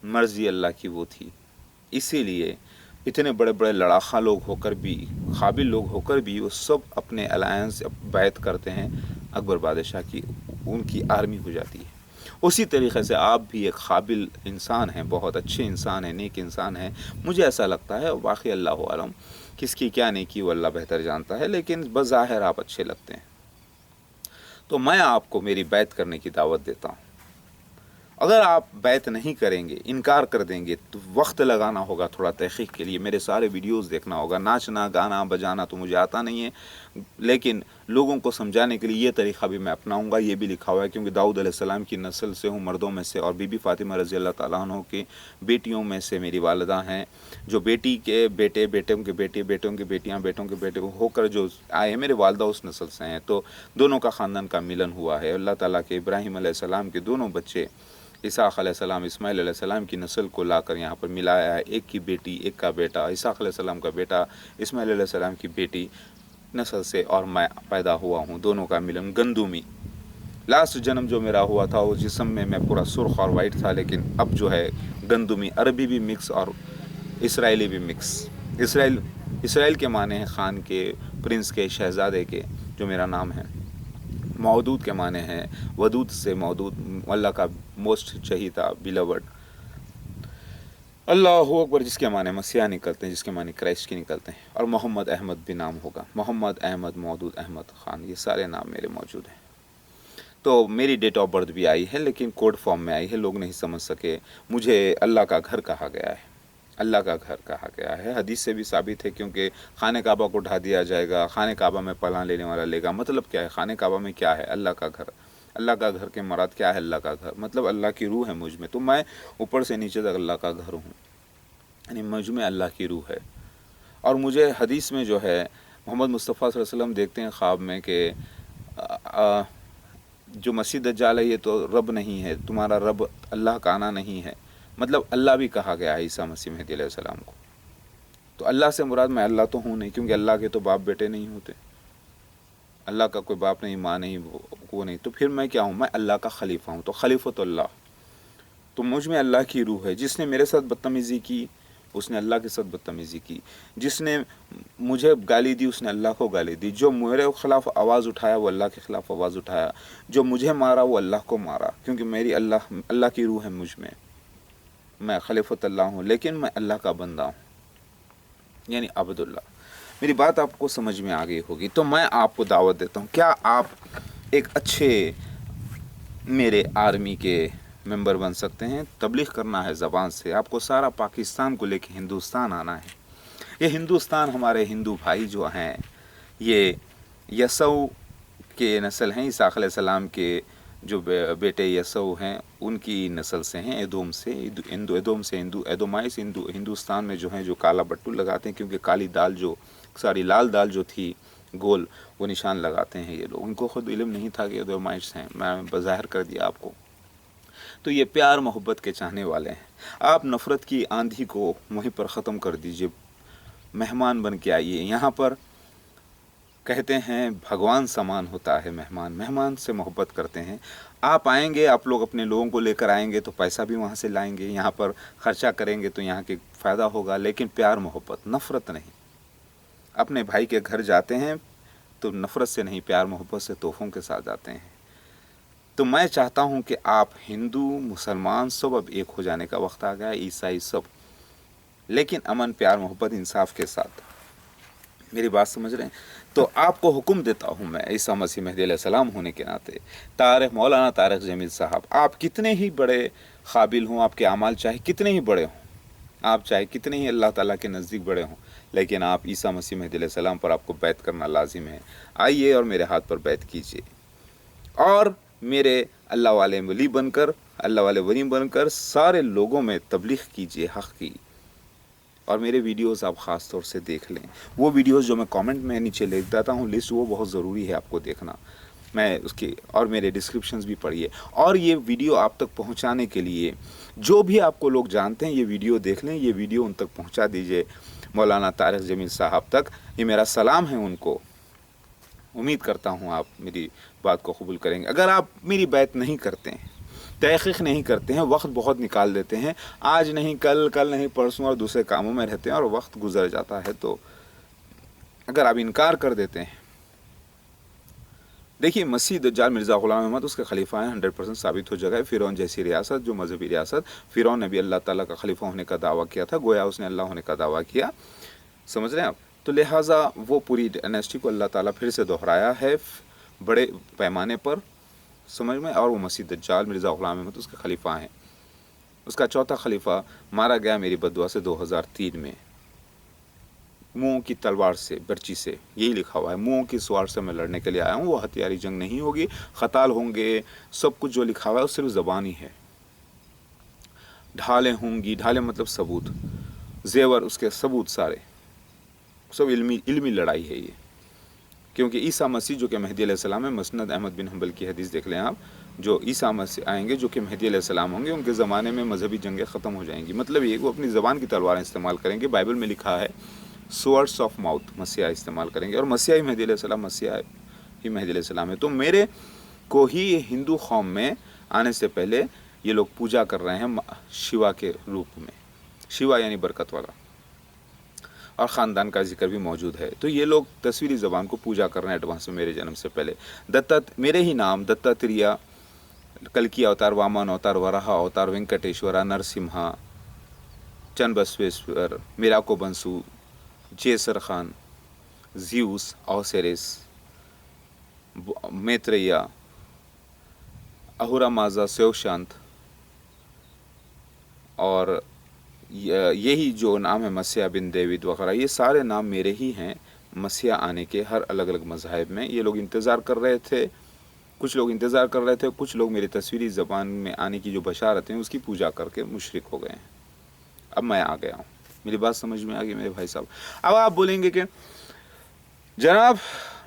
مرضی اللہ کی وہ تھی۔ اسی لیے اتنے بڑے بڑے لڑاکا لوگ ہو کر بھی، قابل لوگ ہو کر بھی، وہ سب اپنے الائنس بیعت کرتے ہیں اکبر بادشاہ کی، ان کی آرمی ہو جاتی ہے۔ اسی طریقے سے آپ بھی ایک قابل انسان ہیں، بہت اچھے انسان ہیں، نیک انسان ہیں، مجھے ایسا لگتا ہے، واقعی اللہ عالم کس کی کیا نیکی وہ اللہ بہتر جانتا ہے، لیکن بظاہر آپ اچھے لگتے ہیں، تو میں آپ کو میری بیعت کرنے کی دعوت دیتا ہوں۔ اگر آپ بیعت نہیں کریں گے، انکار کر دیں گے، تو وقت لگانا ہوگا تھوڑا تحقیق کے لیے، میرے سارے ویڈیوز دیکھنا ہوگا، ناچنا گانا بجانا تو مجھے آتا نہیں ہے، لیکن لوگوں کو سمجھانے کے لیے یہ طریقہ بھی میں اپناؤں گا۔ یہ بھی لکھا ہوا ہے کیونکہ داؤد علیہ السلام کی نسل سے ہوں، مردوں میں سے، اور بی بی فاطمہ رضی اللہ تعالیٰ عنہ کی بیٹیوں میں سے میری والدہ ہیں، جو بیٹی کے بیٹے، بیٹوں کے بیٹے، بیٹوں کی بیٹیاں، بیٹوں کے بیٹے ہو کر جو آئے ہیں، میرے والدہ اس نسل سے ہیں، تو دونوں کا خاندان کا ملن ہوا ہے۔ اللہ تعالیٰ کے ابراہیم علیہ السلام کے دونوں بچے، اسحاق علیہ السلام، اسماعیل علیہ السلام کی نسل کو لا کر یہاں پر ملایا ہے، ایک کی بیٹی، ایک کا بیٹا، اسحاق علیہ السلام کا بیٹا، اسماعیل علیہ السلام کی بیٹی نسل سے، اور میں پیدا ہوا ہوں، دونوں کا ملن گندمی۔ لاسٹ جنم جو میرا ہوا تھا وہ جسم میں پورا سرخ اور وائٹ تھا، لیکن اب جو ہے گندمی، عربی بھی مکس اور اسرائیلی بھی مکس۔ اسرائیل کے معنی ہیں خان کے، پرنس کے، شہزادے کے، جو میرا نام ہے۔ مودود کے معنی ہیں ودود سے مودود، اللہ کا موسٹ چہیتا، بیلوڈ۔ اللہ اکبر، جس کے معنی مسیح نکلتے ہیں، جس کے معنی کرائسٹ کی نکلتے ہیں، اور محمد احمد بھی نام ہوگا، محمد احمد، مودود احمد خان، یہ سارے نام میرے موجود ہیں۔ تو میری ڈیٹ آف برتھ بھی آئی ہے، لیکن کوڈ فارم میں آئی ہے، لوگ نہیں سمجھ سکے، مجھے اللہ کا گھر کہا گیا ہے، اللہ کا گھر کہا گیا ہے، حدیث سے بھی ثابت ہے، کیونکہ خانہ کعبہ کو ڈھا دیا جائے گا، خانہ کعبہ میں پناہ لینے والا لے گا، مطلب کیا ہے، خانہ کعبہ میں کیا ہے، اللہ کا گھر، اللہ کا گھر کے مراد کیا ہے، اللہ کا گھر مطلب اللہ کی روح ہے مجھ میں، تو میں اوپر سے نیچے تک اللہ کا گھر ہوں، یعنی مجھ میں اللہ کی روح ہے۔ اور مجھے حدیث میں جو ہے محمد مصطفیٰ صلی اللہ علیہ وسلم دیکھتے ہیں خواب میں کہ جو مسیح دجال ہے یہ تو رب نہیں ہے، تمہارا رب اللہ کا آنا نہیں ہے، مطلب اللہ بھی کہا گیا ہے عیسیٰ مسیح مہدی علیہ السلام کو۔ تو اللہ سے مراد میں اللہ تو ہوں نہیں، کیونکہ اللہ کے تو باپ بیٹے نہیں ہوتے، اللہ کا کوئی باپ نہیں، ماں نہیں، وہ نہیں، تو پھر میں کیا ہوں، میں اللہ کا خلیفہ ہوں، تو خلیفۃ اللہ، تو مجھ میں اللہ کی روح ہے۔ جس نے میرے ساتھ بدتمیزی کی اس نے اللہ کے ساتھ بدتمیزی کی، جس نے مجھے گالی دی اس نے اللہ کو گالی دی، جو میرے خلاف آواز اٹھایا وہ اللہ کے خلاف آواز اٹھایا، جو مجھے مارا وہ اللہ کو مارا، کیونکہ میری اللہ کی روح ہے مجھ میں خلیفۃ اللہ ہوں، لیکن میں اللہ کا بندہ ہوں، یعنی عبد اللہ۔ میری بات آپ کو سمجھ میں آ گئی ہوگی، تو میں آپ کو دعوت دیتا ہوں، کیا آپ ایک اچھے میرے آرمی کے ممبر بن سکتے ہیں؟ تبلیغ کرنا ہے زبان سے، آپ کو سارا پاکستان کو لے کے ہندوستان آنا ہے۔ یہ ہندوستان ہمارے ہندو بھائی جو ہیں، یہ یسوع کے نسل ہیں، اسحاق علیہ السلام کے جو بیٹے یسوع ہیں ان کی نسل سے ہیں، ایدوم سے، ایدومائس ہندوستان میں جو ہیں، جو کالا بٹو لگاتے ہیں، کیونکہ کالی دال لال دال جو تھی گول، وہ نشان لگاتے ہیں یہ لوگ، ان کو خود علم نہیں تھا کہ ایدومائٹس ہیں، میں بظاہر کر دیا آپ کو۔ تو یہ پیار محبت کے چاہنے والے ہیں، آپ نفرت کی آندھی کو وہیں پر ختم کر دیجئے، मेहमान बन के आइए। यहाँ पर कहते हैं भगवान समान होता है मेहमान, मेहमान से मोहब्बत करते हैं। आप आएंगे, आप लोग अपने लोगों को लेकर आएंगे तो पैसा भी वहाँ से लाएंगे, यहाँ पर खर्चा करेंगे तो यहाँ के फ़ायदा होगा, लेकिन प्यार मोहब्बत, नफ़रत नहीं। अपने भाई के घर जाते हैं तो नफ़रत से नहीं, प्यार मोहब्बत से, तोहफ़ों के साथ जाते हैं। तो मैं चाहता हूँ कि आप हिंदू मुसलमान सब अब एक हो जाने का वक्त आ गया, ईसाई सब, लेकिन अमन प्यार मोहब्बत इंसाफ के साथ। मेरी बात समझ रहे हैं? तो आपको हुक्म देता हूँ मैं ईसा मसीह मेहदी अलैहिस्सलाम होने के नाते, तारिक मौलाना तारिक जमील साहब, आप कितने ही बड़े काबिल हों, आपके अमाल चाहे कितने ही बड़े हों, आप चाहे कितने ही अल्लाह ताला के नज़दीक बड़े हों, लेकिन आप ईसा मसीह मेहदी अलैहिस्सलाम पर आपको बैत करना लाजिम है। आइए और मेरे हाथ पर बैत कीजिए और मेरे अल्लाह वाले वली बनकर, अल्लाह वाले वली बनकर सारे लोगों में तबलीग कीजिए हक़ की। और मेरे वीडियोस आप ख़ास तौर से देख लें, वो वीडियोस जो मैं कमेंट में नीचे लिख देता हूँ लिस्ट, वो बहुत ज़रूरी है आपको देखना। मैं उसकी और मेरे डिस्क्रिप्शंस भी पढ़िए। और ये वीडियो आप तक पहुँचाने के लिए जो भी आपको लोग जानते हैं ये वीडियो देख लें, ये वीडियो उन तक पहुँचा दीजिए, मौलाना तारिक जमील साहब तक। ये मेरा सलाम है उनको। उम्मीद करता हूँ आप मेरी बात को कबूल करेंगे। अगर आप मेरी बात नहीं करते हैं, तहक़ीक़ नहीं करते हैं, वक्त बहुत निकाल देते हैं, आज नहीं कल, कल नहीं परसों, और दूसरे कामों में रहते हैं और वक्त गुजर जाता है, तो अगर आप इनकार कर देते हैं, देखिए मसीह दज्जाल मिर्ज़ा ग़ुलाम अहमद उसके खलीफा हैं, 100% साबित हो जाएगा। फ़िरौन जैसी रियासत, जो मजहबी रियासत, फ़िरौन ने भी अल्लाह ताला का खलीफा होने का दावा किया था, गोया उसने अल्लाह होने का दावा किया, समझ रहे हैं आप? तो लिहाजा वो पूरी डायनेस्टी को अल्लाह ताला फिर से दोहराया है बड़े पैमाने पर, समझ में। और वो मसीह दज्जाल मिर्ज़ा ग़ुलाम अहमद उसके खलीफा हैं। उसका चौथा खलीफा मारा गया मेरी बद्दुआ से 2003 में, मुँह की तलवार से, बर्ची से, यही लिखा हुआ है, मुँह की सवार से मैं लड़ने के लिए आया हूँ। वो हथियारी जंग नहीं होगी, ख़ताल होंगे, सब कुछ जो लिखा हुआ है वो सिर्फ ज़बानी है। ढालें होंगी, ढालें मतलब सबूत, जेवर, उसके सबूत सारे, सब इल्मी लड़ाई है ये। क्योंकि ईसा मसीह जो कि मेहदी अलैहिस्सलाम है, मसनद अहमद बिन हंबल की हदीस देख लें आप, जो ईसा मसीह आएंगे जो कि मेहदी अलैहिस्सलाम होंगे, उनके ज़माने में मजहबी जंगें ख़त्म हो जाएंगी। मतलब ये वो अपनी ज़बान की तलवारें इस्तेमाल करेंगे। बाइबल में लिखा है स्वर्ड्स ऑफ माउथ, मसीहा इस्तेमाल करेंगे, और मसीहा ही मेहदी अलैहिस्सलाम, मसीहा ही मेहदी अलैहिस्सलाम है। तो मेरे को ही हिंदू कौम में आने से पहले ये लोग पूजा कर रहे हैं शिवा के रूप में, शिवा यानी बरकत वाला, और ख़ानदान का जिक्र भी मौजूद है। तो ये लोग तस्वीरी ज़बान को पूजा कर रहे हैं एडवांस में मेरे जन्म से पहले। मेरे ही नाम दत्तात्रेय, कल्कि अवतार, वामन अवतार, वराह अवतार, वेंकटेश्वरा, नरसिम्हा, चन्नबसवेश्वर, मिराको बंसु, जेसर खान, ज़्यूस, ओसेरिस, मैत्रेय, अहुरा माजा, सेवशांत, और यही जो नाम है मसीहा बिन डेविड वगैरह, ये सारे नाम मेरे ही हैं मसीहा आने के हर अलग अलग मज़ाहिब में। ये लोग इंतज़ार कर रहे थे, कुछ लोग इंतज़ार कर रहे थे, कुछ लोग मेरी तस्वीरी ज़बान में आने की जो बशारत हैं उसकी पूजा करके मुशरिक हो गए हैं। अब मैं आ गया हूँ, मेरी बात समझ में आ गई मेरे भाई साहब। अब आप बोलेंगे कि जनाब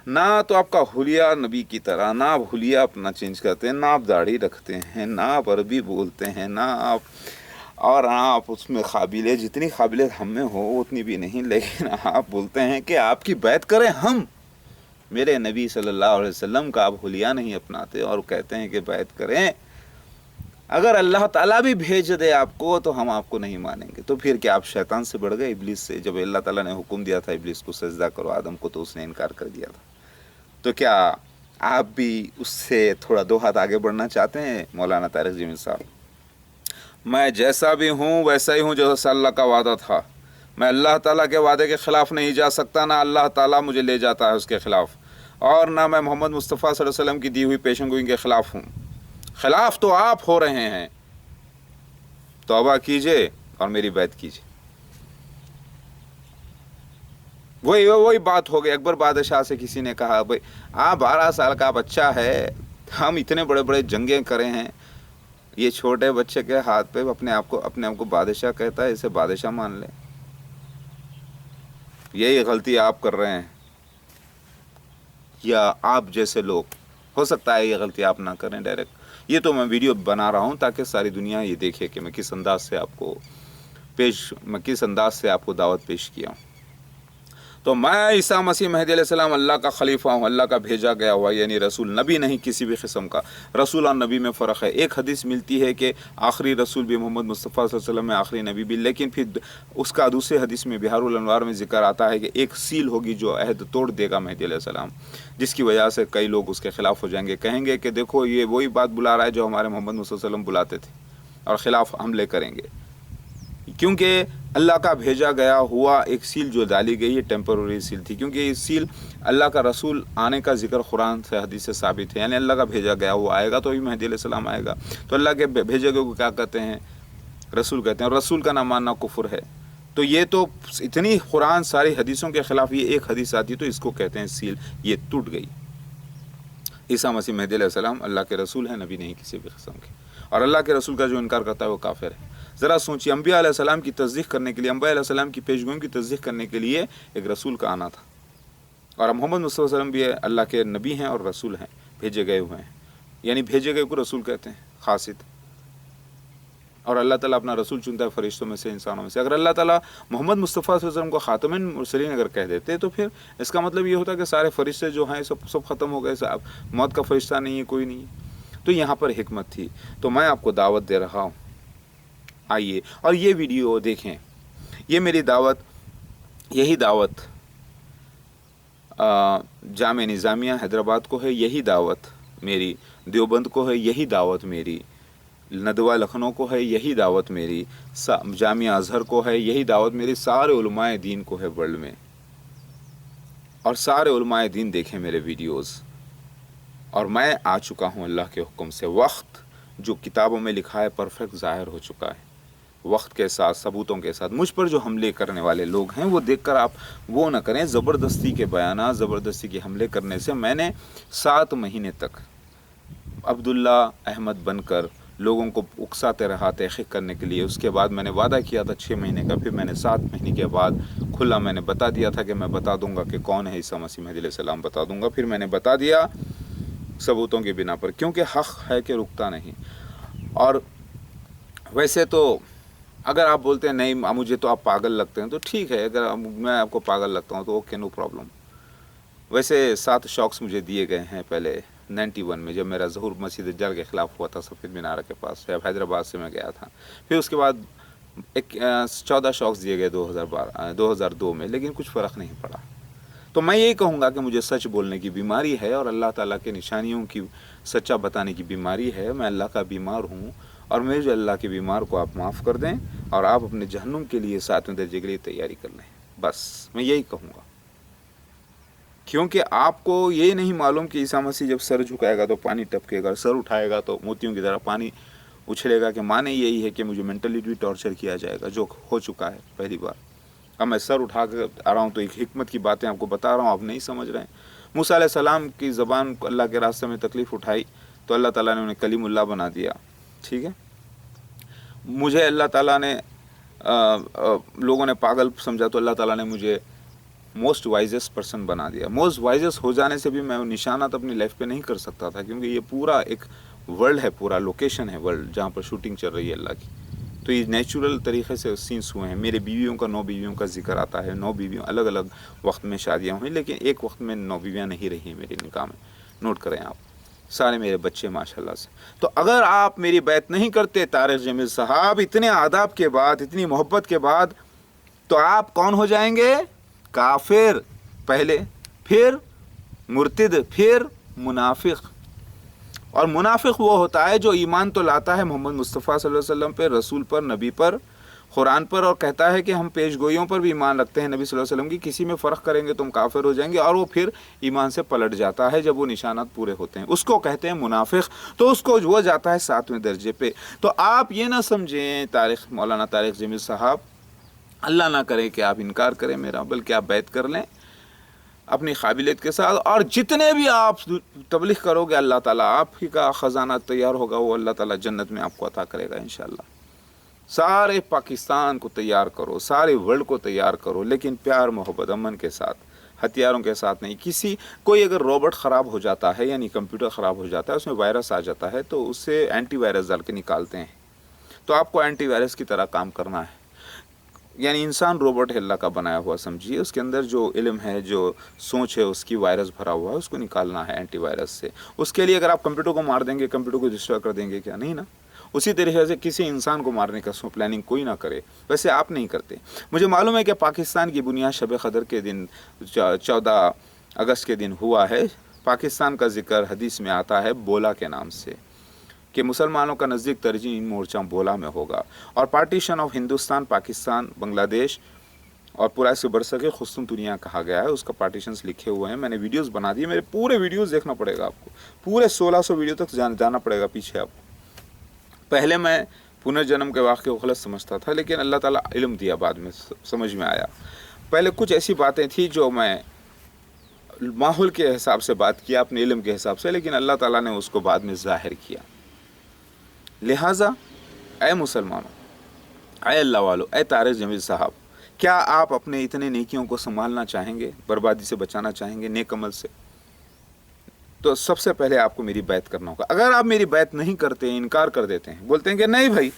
ना तो आपका हुलिया नबी की तरह, ना आप हुलिया अपना चेंज करते हैं, ना आप दाढ़ी रखते हैं, ना आप अरबी बोलते हैं, ना आप, और आप उसमें काबिल, जितनी काबिलियत हम में हो उतनी भी नहीं, लेकिन आप बोलते हैं कि आपकी बैत करें हम, मेरे नबी सल्लल्लाहु अलैहि वसल्लम का आप हुलिया नहीं अपनाते और कहते हैं कि बैत करें। अगर अल्लाह ताला भी भेज दे आपको तो हम आपको नहीं मानेंगे। तो फिर क्या आप शैतान से बढ़ गए, इब्लिस से? जब अल्लाह ताला ने हुक्म दिया था इब्लिस को सजदा करो आदम को, तो उसने इनकार कर दिया था। तो क्या आप भी उससे थोड़ा दो हाथ आगे बढ़ना चाहते हैं? मौलाना तारिक जमील साहब, मैं जैसा भी हूँ वैसा ही हूँ जैसा अल्लाह का वादा था। मैं अल्लाह ताला के वादे के ख़िलाफ़ नहीं जा सकता, ना अल्लाह ताला मुझे ले जाता है उसके ख़िलाफ़, और ना मैं मोहम्मद मुस्तफ़ा सल्लल्लाहु अलैहि वसल्लम की दी हुई पेशेंगोई के ख़िलाफ़ हूँ। ख़िलाफ़ तो आप हो रहे हैं। तौबा कीजिए और मेरी बैत कीजिए। वही बात हो गई। अकबर बादशाह से किसी ने कहा, भाई आप 12 साल का बच्चा है, हम इतने बड़े बड़े जंगें करे हैं, ये छोटे बच्चे के हाथ पे अपने आप को बादशाह कहता है, इसे बादशाह मान ले। यही गलती आप कर रहे हैं, या आप जैसे लोग, हो सकता है ये गलती आप ना करें डायरेक्ट। ये तो मैं वीडियो बना रहा हूँ ताकि सारी दुनिया ये देखे कि मैं किस अंदाज से आपको दावत पेश किया हूँ। तो मैं ईसा मसीह मेहदी अलैहिस्सलाम अल्लाह का खलीफा हूँ, अल्लाह का भेजा गया हुआ, यानी रसूल, नबी नहीं किसी भी किस्म का। रसूल और नबी में फ़र्क है। एक हदीस मिलती है कि आखिरी रसूल भी मोहम्मद मुस्तफ़ा सल्लल्लाहु अलैहि वसल्लम में, आखिरी नबी भी, लेकिन फिर उसका दूसरे हदीस में बिहारुल अनवार में जिक्र आता है कि एक सील होगी जो अहद तोड़ देगा मेहदी अलैहिस्सलाम, जिसकी वजह से कई लोग उसके खिलाफ हो जाएंगे, कहेंगे कि देखो ये वही बात बुला रहा है जो हमारे मोहम्मद मुस्तफ़ा सल्लल्लाहु अलैहि वसल्लम बुलाते थे, और ख़िलाफ़ हमले करेंगे। क्योंकि अल्लाह का भेजा गया हुआ एक सील जो डाली गई है टेम्पररी सील थी, क्योंकि ये सील अल्लाह का रसूल आने का जिक्र कुरान से हदीस से साबित है, यानी अल्लाह का भेजा गया हुआ आएगा तो ही मेहदी अलैहिस्सलाम आएगा। तो अल्लाह के भेजे गए को क्या कहते हैं? रसूल कहते हैं, और रसूल का ना मानना कुफ्र है। तो ये तो इतनी कुरान सारी हदीसों के ख़िलाफ़ ये एक हदीस आती तो इसको कहते हैं सील, ये टूट गई। ईसा मसीह मेहदी अलैहिस्सलाम अल्लाह के रसूल हैं, नबी नहीं किसी भी किस्म के, और अल्लाह के रसूल का जो इनकार करता है वो काफिर है। ज़रा सोचिए, अम्बिया अलैहिस्सलाम की तस्दीक करने के लिए, अम्बिया अलैहिस्सलाम की पेशगोइयों की तस्दीक करने के लिए एक रसूल का आना था, और मोहम्मद मुस्तफ़ा सल्लल्लाहु अलैहि वसल्लम भी अल्लाह के नबी हैं और रसूल हैं, भेजे गए हुए हैं, यानी भेजे गए को रसूल कहते हैं, खासित। और अल्लाह ताला अपना रसूल चुनता है फरिश्तों में से, इंसानों में से। अगर अल्लाह ताला मोहम्मद मुस्तफ़ा सल्लल्लाहु अलैहि वसल्लम को ख़ातमुन मुरसलीन अगर कह देते तो फिर इसका मतलब ये होता कि सारे फरिश्ते जो हैं सब ख़त्म हो गए, साहब मौत का फरिश्ता नहीं है, कोई नहीं है। तो यहाँ पर हिकमत थी। तो मैं आपको दावत दे रहा हूँ, आइए और ये वीडियो देखें। ये मेरी दावत, यही दावत जामे निज़ामिया हैदराबाद को है, यही दावत मेरी देवबंद को है, यही दावत मेरी नदवा लखनऊ को है, यही दावत मेरी जामिया अज़हर को है, यही दावत मेरी सारे उलमाए दीन को है वर्ल्ड में। और सारे उलमाए दीन देखें मेरे वीडियोस। और मैं आ चुका हूँ अल्लाह के हुक्म से। वक्त जो किताबों में लिखा है परफेक्ट ज़ाहिर हो चुका है, वक्त के साथ, सबूतों के साथ। मुझ पर जो हमले करने वाले लोग हैं वो देखकर आप वो न करें, ज़बरदस्ती के बयाना, ज़बरदस्ती के हमले करने से। मैंने 7 महीने तक अब्दुल्ला अहमद बनकर लोगों को उकसाते रहा तहक़ीक़ करने के लिए। उसके बाद मैंने वादा किया था 6 महीने का, फिर मैंने 7 महीने के बाद खुला मैंने बता दिया था कि मैं बता दूंगा कि कौन है ईसा मसीह मेहदी अलैहिस्सलाम, बता दूंगा। फिर मैंने बता दिया सबूतों की बिना पर, क्योंकि हक़ है कि रुकता नहीं। और वैसे तो अगर आप बोलते हैं नहीं मुझे तो आप पागल लगते हैं, तो ठीक है, अगर मैं आपको पागल लगता हूँ तो ओके, नो प्रॉब्लम। वैसे 7 शॉक्स मुझे दिए गए हैं पहले 91 में, जब मेरा ज़हूर मसीह दज्जाल के ख़िलाफ़ हुआ था सफ़ेद मीनार के पास, हैदराबाद से मैं गया था। फिर उसके बाद 14 शॉक्स दिए गए 2002 में, लेकिन कुछ फ़र्क नहीं पड़ा। तो मैं यही कहूँगा कि मुझे सच बोलने की बीमारी है और अल्लाह ताला के निशानियों की सच्चा बताने की बीमारी है। मैं अल्लाह का बीमार हूँ, और मेरे जो अल्लाह के बीमार को आप माफ़ कर दें, और आप अपने जहन्नुम के लिए 7वें दर्जे के लिए तैयारी कर लें। बस मैं यही कहूँगा, क्योंकि आपको ये नहीं मालूम कि ईसा मसीह जब सर झुकाएगा तो पानी टपकेगा, सर उठाएगा तो मोतियों की तरह पानी उछलेगा। कि माने यही है कि मुझे मेंटली भी टॉर्चर किया जाएगा, जो हो चुका है पहली बार। अब मैं सर उठा कर आ रहा हूँ तो एक हिकमत की बातें आपको बता रहा हूँ, आप नहीं समझ रहे हैं। मूसा अलैहिस्सलाम की ज़बान को अल्लाह के रास्ते में तकलीफ़ उठाई तो अल्लाह ताला ने उन्हें कलीमुल्लाह बना दिया, ठीक है। मुझे अल्लाह ताला ने लोगों ने पागल समझा तो अल्लाह ताला ने मुझे मोस्ट वाइजेस्ट पर्सन बना दिया। मोस्ट वाइजेस्ट हो जाने से भी मैं निशानात अपनी लाइफ पे नहीं कर सकता था, क्योंकि ये पूरा एक वर्ल्ड है, पूरा लोकेशन है वर्ल्ड जहाँ पर शूटिंग चल रही है अल्लाह की। तो ये नेचुरल तरीक़े से सीन्स हुए हैं। मेरे बीवियों का 9 बीवियों का जिक्र आता है, 9 बीवियों अलग अलग वक्त में शादियाँ हुई, लेकिन एक वक्त में 9 बीवियाँ नहीं रही मेरे निकाह में। नोट करें आप, सारे मेरे बच्चे माशाल्लाह से। तो अगर आप मेरी बैत नहीं करते तारिक जमील साहब, इतने आदाब के बाद, इतनी मोहब्बत के बाद, तो आप कौन हो जाएंगे? काफिर पहले, फिर मुर्तिद, फिर मुनाफिक। और मुनाफिक वो होता है जो ईमान तो लाता है मोहम्मद मुस्तफ़ा सल्लल्लाहु अलैहि वसल्लम पर, रसूल पर, नबी पर, कुरान पर, और कहता है कि हम पेशगोइयों पर भी ईमान रखते हैं नबी सल्लल्लाहु अलैहि वसल्लम की, किसी में फ़र्क करेंगे तुम काफिर हो जाएंगे, और वो फिर ईमान से पलट जाता है जब वो निशानात पूरे होते हैं। उसको कहते हैं मुनाफिक। तो उसको वो जाता है 7वें दर्जे पे। तो आप ये ना समझें मौलाना तारिक जमील साहब, अल्लाह ना करे कि आप इनकार करें मेरा, बल्कि आप बैत कर लें अपनी काबिलियत के साथ। और जितने भी आप तबलीग करोगे अल्लाह ताला आपकी का ख़जाना तैयार होगा, वो अल्लाह ताला जन्नत में आपको अता करेगा इंशाअल्लाह। सारे पाकिस्तान को तैयार करो, सारे वर्ल्ड को तैयार करो, लेकिन प्यार मोहब्बत अमन के साथ, हथियारों के साथ नहीं। कोई अगर रोबोट ख़राब हो जाता है, यानी कंप्यूटर ख़राब हो जाता है, उसमें वायरस आ जाता है, तो उससे एंटी वायरस डाल के निकालते हैं। तो आपको एंटी वायरस की तरह काम करना है। یعنی انسان روبوٹ ہے اللہ کا بنایا ہوا سمجھیے، اس کے اندر جو علم ہے، جو سوچ ہے، اس کی وائرس بھرا ہوا ہے، اس کو نکالنا ہے اینٹی وائرس سے۔ اس کے لیے اگر آپ کمپیوٹر کو مار دیں گے، کمپیوٹر کو ڈسٹرائے کر دیں گے، کیا نہیں نا؟ اسی طریقے سے کسی انسان کو مارنے کا پلاننگ کوئی نہ کرے، ویسے آپ نہیں کرتے۔ مجھے معلوم ہے کہ پاکستان کی بنیاد شب قدر کے دن 14 اگست کے دن ہوا ہے۔ پاکستان کا ذکر حدیث میں آتا ہے بولا کے نام سے، کہ مسلمانوں کا نزدیک ترجیح مورچہ بولا میں ہوگا، اور پارٹیشن آف ہندوستان، پاکستان، بنگلہ دیش اور پورا اس سے برصغیر خصوصاً دنیا کہا گیا ہے۔ اس کا پارٹیشنز لکھے ہوئے ہیں، میں نے ویڈیوز بنا دیے، میرے پورے ویڈیوز دیکھنا پڑے گا آپ کو، پورے 1600 ویڈیو تک جانا پڑے گا پیچھے آپ کو۔ پہلے میں پنرجنم کے واقعے کو غلط سمجھتا تھا، لیکن اللہ تعالیٰ علم دیا، بعد میں سمجھ میں آیا۔ پہلے کچھ ایسی باتیں تھیں جو میں ماحول کے حساب سے بات کیا، اپنے علم کے حساب سے، لیکن اللہ تعالیٰ نے اس کو بعد میں ظاہر کیا۔ لہٰذا اے مسلمانوں، اے اللہ والو، اے طارق جمیل صاحب، کیا آپ اپنے اتنے نیکیوں کو سنبھالنا چاہیں گے، بربادی سے بچانا چاہیں گے، نیک عمل سے؟ تو سب سے پہلے آپ کو میری بیعت کرنا ہوگا۔ اگر آپ میری بیعت نہیں کرتے، انکار کر دیتے ہیں، بولتے ہیں کہ نہیں بھائی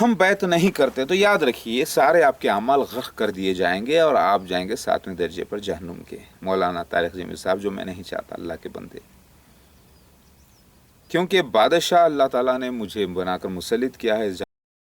ہم بیعت نہیں کرتے، تو یاد رکھیے سارے آپ کے اعمال غرق کر دیے جائیں گے، اور آپ جائیں گے 7ویں درجے پر جہنم کے۔ مولانا طارق جمیل صاحب، جو میں نہیں چاہتا اللہ کے بندے، کیونکہ بادشاہ اللہ تعالیٰ نے مجھے بنا کر مسلط کیا ہے اس